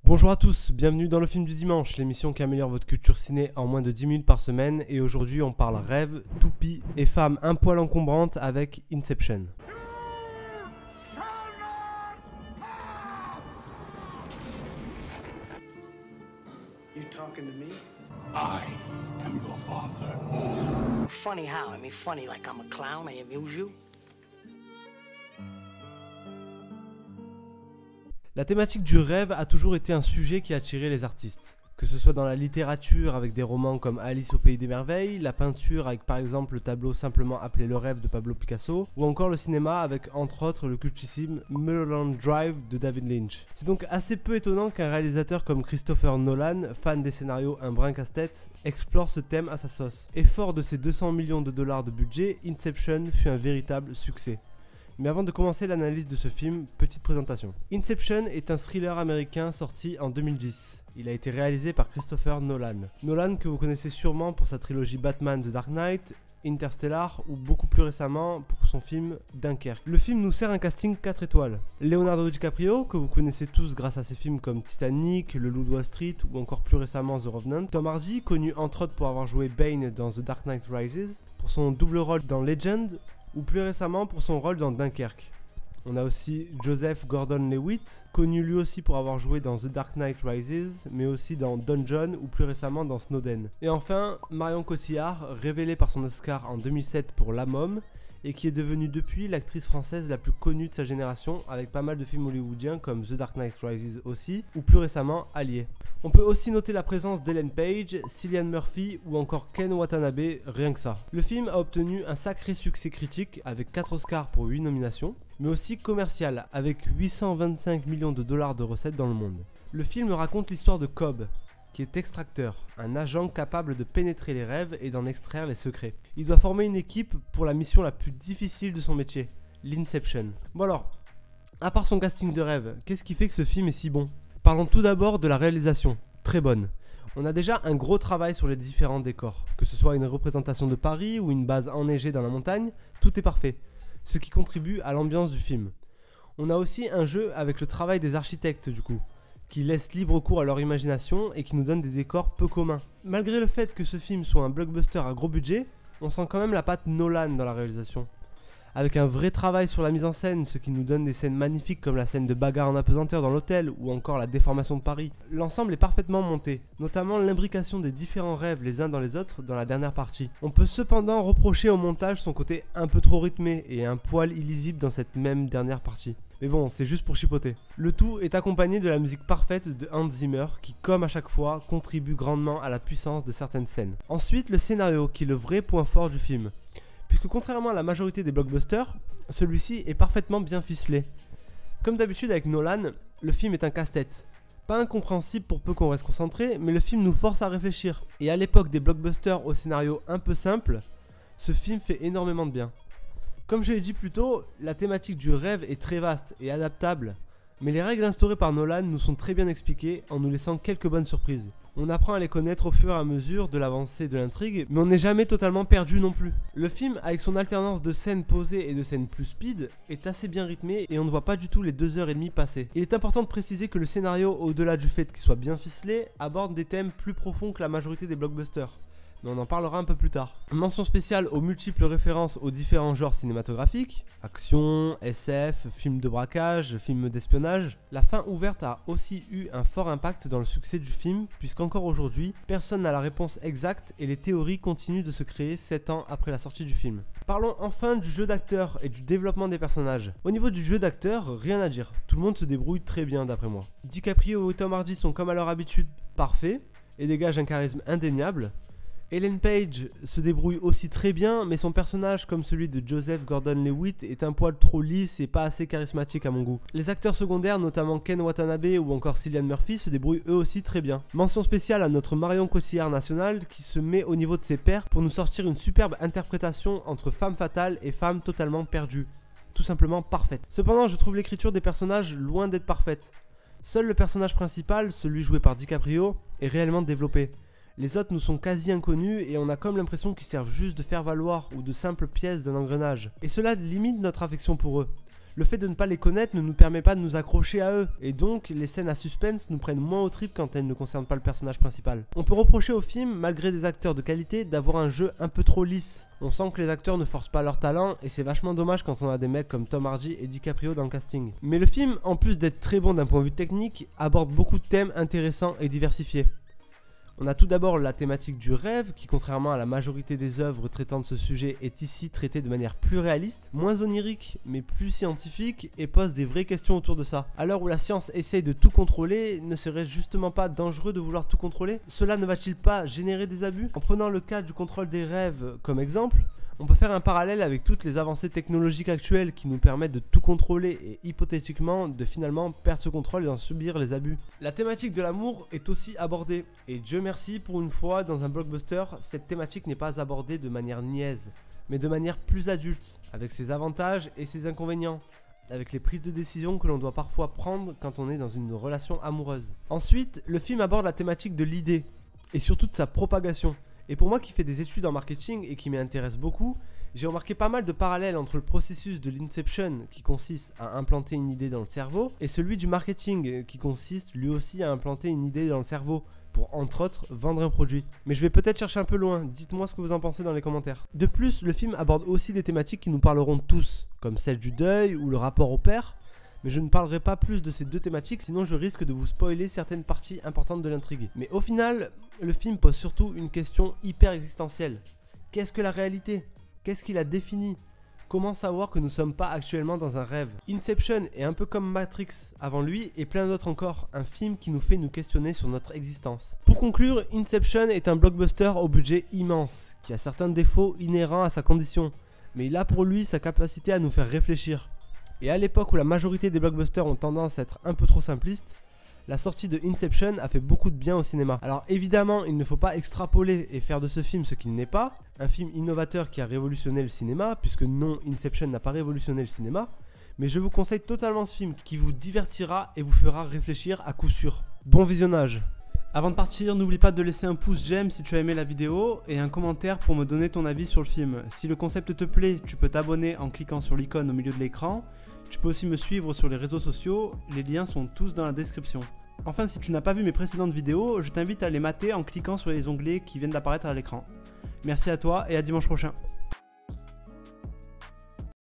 Bonjour à tous, bienvenue dans le film du dimanche, l'émission qui améliore votre culture ciné en moins de 10 minutes par semaine. Et aujourd'hui on parle rêve, toupie et femme un poil encombrante avec Inception. You talking to me? I am your father. Funny how? I mean, funny like I'm a clown, I amuse you? La thématique du rêve a toujours été un sujet qui a attiré les artistes. Que ce soit dans la littérature avec des romans comme Alice au pays des merveilles, la peinture avec par exemple le tableau simplement appelé Le rêve de Pablo Picasso, ou encore le cinéma avec entre autres le cultissime Mulholland Drive de David Lynch. C'est donc assez peu étonnant qu'un réalisateur comme Christopher Nolan, fan des scénarios un brin casse-tête, explore ce thème à sa sauce. Et fort de ses 200 millions de dollars de budget, Inception fut un véritable succès. Mais avant de commencer l'analyse de ce film, petite présentation. Inception est un thriller américain sorti en 2010. Il a été réalisé par Christopher Nolan. Nolan que vous connaissez sûrement pour sa trilogie Batman The Dark Knight, Interstellar ou beaucoup plus récemment pour son film Dunkerque. Le film nous sert un casting 4 étoiles. Leonardo DiCaprio, que vous connaissez tous grâce à ses films comme Titanic, Le Loup de Wall Street ou encore plus récemment The Revenant. Tom Hardy, connu entre autres pour avoir joué Bane dans The Dark Knight Rises, pour son double rôle dans Legend, ou plus récemment pour son rôle dans Dunkerque. On a aussi Joseph Gordon-Levitt, connu lui aussi pour avoir joué dans The Dark Knight Rises, mais aussi dans Don John ou plus récemment dans Snowden. Et enfin, Marion Cotillard, révélée par son Oscar en 2007 pour La Môme, et qui est devenue depuis l'actrice française la plus connue de sa génération, avec pas mal de films hollywoodiens comme The Dark Knight Rises aussi, ou plus récemment Allier. On peut aussi noter la présence d'Ellen Page, Cillian Murphy ou encore Ken Watanabe, rien que ça. Le film a obtenu un sacré succès critique avec 4 Oscars pour 8 nominations, mais aussi commercial avec 825 millions de dollars de recettes dans le monde. Le film raconte l'histoire de Cobb, qui est extracteur, un agent capable de pénétrer les rêves et d'en extraire les secrets. Il doit former une équipe pour la mission la plus difficile de son métier, l'Inception. Bon alors, à part son casting de rêve, qu'est-ce qui fait que ce film est si bon ? Parlons tout d'abord de la réalisation, très bonne. On a déjà un gros travail sur les différents décors, que ce soit une représentation de Paris ou une base enneigée dans la montagne, tout est parfait, ce qui contribue à l'ambiance du film. On a aussi un jeu avec le travail des architectes du coup, qui laissent libre cours à leur imagination et qui nous donnent des décors peu communs. Malgré le fait que ce film soit un blockbuster à gros budget, on sent quand même la patte Nolan dans la réalisation. Avec un vrai travail sur la mise en scène, ce qui nous donne des scènes magnifiques comme la scène de bagarre en apesanteur dans l'hôtel ou encore la déformation de Paris. L'ensemble est parfaitement monté, notamment l'imbrication des différents rêves les uns dans les autres dans la dernière partie. On peut cependant reprocher au montage son côté un peu trop rythmé et un poil illisible dans cette même dernière partie. Mais bon, c'est juste pour chipoter. Le tout est accompagné de la musique parfaite de Hans Zimmer qui, comme à chaque fois, contribue grandement à la puissance de certaines scènes. Ensuite, le scénario qui est le vrai point fort du film. Puisque contrairement à la majorité des blockbusters, celui-ci est parfaitement bien ficelé. Comme d'habitude avec Nolan, le film est un casse-tête. Pas incompréhensible pour peu qu'on reste concentré, mais le film nous force à réfléchir. Et à l'époque des blockbusters au scénario un peu simple, ce film fait énormément de bien. Comme je l'ai dit plus tôt, la thématique du rêve est très vaste et adaptable, mais les règles instaurées par Nolan nous sont très bien expliquées en nous laissant quelques bonnes surprises. On apprend à les connaître au fur et à mesure de l'avancée de l'intrigue, mais on n'est jamais totalement perdu non plus. Le film, avec son alternance de scènes posées et de scènes plus speed, est assez bien rythmé et on ne voit pas du tout les 2h30 passer. Il est important de préciser que le scénario, au-delà du fait qu'il soit bien ficelé, aborde des thèmes plus profonds que la majorité des blockbusters. Mais on en parlera un peu plus tard. Mention spéciale aux multiples références aux différents genres cinématographiques, action, SF, films de braquage, films d'espionnage. La fin ouverte a aussi eu un fort impact dans le succès du film, puisqu'encore aujourd'hui, personne n'a la réponse exacte et les théories continuent de se créer 7 ans après la sortie du film. Parlons enfin du jeu d'acteur et du développement des personnages. Au niveau du jeu d'acteur, rien à dire, tout le monde se débrouille très bien d'après moi. DiCaprio et Tom Hardy sont comme à leur habitude parfaits et dégagent un charisme indéniable. Ellen Page se débrouille aussi très bien, mais son personnage, comme celui de Joseph Gordon-Levitt, est un poil trop lisse et pas assez charismatique à mon goût. Les acteurs secondaires, notamment Ken Watanabe ou encore Cillian Murphy, se débrouillent eux aussi très bien. Mention spéciale à notre Marion Cotillard nationale qui se met au niveau de ses pairs pour nous sortir une superbe interprétation entre femme fatale et femme totalement perdue. Tout simplement parfaite. Cependant, je trouve l'écriture des personnages loin d'être parfaite. Seul le personnage principal, celui joué par DiCaprio, est réellement développé. Les autres nous sont quasi inconnus et on a comme l'impression qu'ils servent juste de faire valoir ou de simples pièces d'un engrenage. Et cela limite notre affection pour eux. Le fait de ne pas les connaître ne nous permet pas de nous accrocher à eux, et donc les scènes à suspense nous prennent moins au trip quand elles ne concernent pas le personnage principal. On peut reprocher au film, malgré des acteurs de qualité, d'avoir un jeu un peu trop lisse. On sent que les acteurs ne forcent pas leur talent, et c'est vachement dommage quand on a des mecs comme Tom Hardy et DiCaprio dans le casting. Mais le film, en plus d'être très bon d'un point de vue technique, aborde beaucoup de thèmes intéressants et diversifiés. On a tout d'abord la thématique du rêve, qui contrairement à la majorité des œuvres traitant de ce sujet est ici traitée de manière plus réaliste, moins onirique, mais plus scientifique, et pose des vraies questions autour de ça. À l'heure où la science essaye de tout contrôler, ne serait-ce justement pas dangereux de vouloir tout contrôler? Cela ne va-t-il pas générer des abus? En prenant le cas du contrôle des rêves comme exemple, on peut faire un parallèle avec toutes les avancées technologiques actuelles qui nous permettent de tout contrôler et hypothétiquement de finalement perdre ce contrôle et d'en subir les abus. La thématique de l'amour est aussi abordée, et Dieu merci, pour une fois dans un blockbuster, cette thématique n'est pas abordée de manière niaise, mais de manière plus adulte, avec ses avantages et ses inconvénients, avec les prises de décision que l'on doit parfois prendre quand on est dans une relation amoureuse. Ensuite, le film aborde la thématique de l'idée, et surtout de sa propagation. Et pour moi qui fais des études en marketing et qui m'y intéresse beaucoup, j'ai remarqué pas mal de parallèles entre le processus de l'inception qui consiste à implanter une idée dans le cerveau et celui du marketing qui consiste lui aussi à implanter une idée dans le cerveau pour entre autres vendre un produit. Mais je vais peut-être chercher un peu loin, dites-moi ce que vous en pensez dans les commentaires. De plus, le film aborde aussi des thématiques qui nous parleront tous, comme celle du deuil ou le rapport au père. Mais je ne parlerai pas plus de ces deux thématiques, sinon je risque de vous spoiler certaines parties importantes de l'intrigue. Mais au final, le film pose surtout une question hyper existentielle. Qu'est-ce que la réalité? Qu'est-ce qui la définit? Comment savoir que nous ne sommes pas actuellement dans un rêve? Inception est un peu comme Matrix avant lui et plein d'autres encore, un film qui nous fait nous questionner sur notre existence. Pour conclure, Inception est un blockbuster au budget immense, qui a certains défauts inhérents à sa condition, mais il a pour lui sa capacité à nous faire réfléchir. Et à l'époque où la majorité des blockbusters ont tendance à être un peu trop simplistes, la sortie de Inception a fait beaucoup de bien au cinéma. Alors évidemment, il ne faut pas extrapoler et faire de ce film ce qu'il n'est pas, un film innovateur qui a révolutionné le cinéma, puisque non, Inception n'a pas révolutionné le cinéma, mais je vous conseille totalement ce film qui vous divertira et vous fera réfléchir à coup sûr. Bon visionnage! Avant de partir, n'oublie pas de laisser un pouce j'aime si tu as aimé la vidéo et un commentaire pour me donner ton avis sur le film. Si le concept te plaît, tu peux t'abonner en cliquant sur l'icône au milieu de l'écran. Tu peux aussi me suivre sur les réseaux sociaux, les liens sont tous dans la description. Enfin, si tu n'as pas vu mes précédentes vidéos, je t'invite à les mater en cliquant sur les onglets qui viennent d'apparaître à l'écran. Merci à toi et à dimanche prochain.